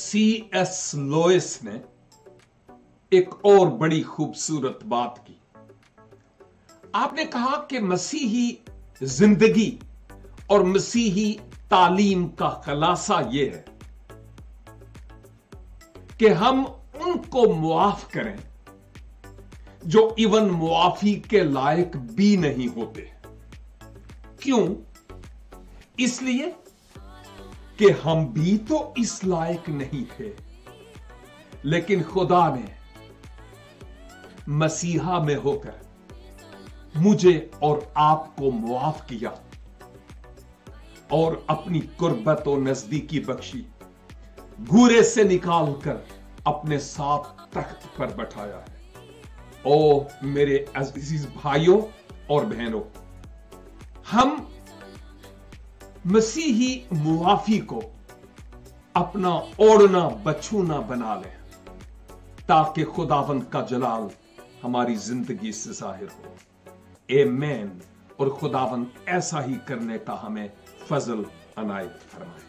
C S Lewis ने एक और बड़ी खूबसूरत बात की। आपने कहा कि मसीही जिंदगी और मसीही तालीम का खुलासा यह है कि हम उनको मुआफ करें जो इवन मुआफी के लायक भी नहीं होते। क्यों? इसलिए कि हम भी तो इस लायक नहीं थे, लेकिन खुदा ने मसीहा में होकर मुझे और आपको मुआफ किया और अपनी कुर्बत और नजदीकी बख्शी, घूरे से निकालकर अपने साथ तख्त पर बैठाया है। ओ मेरे अजीज भाइयों और बहनों, हम मसीही मुआफी को अपना ओढ़ना बछूना बना लें ताकि खुदावंद का जलाल हमारी जिंदगी से जाहिर हो। आमीन। और खुदावंद ऐसा ही करने का हमें फजल अनायत फरमाए।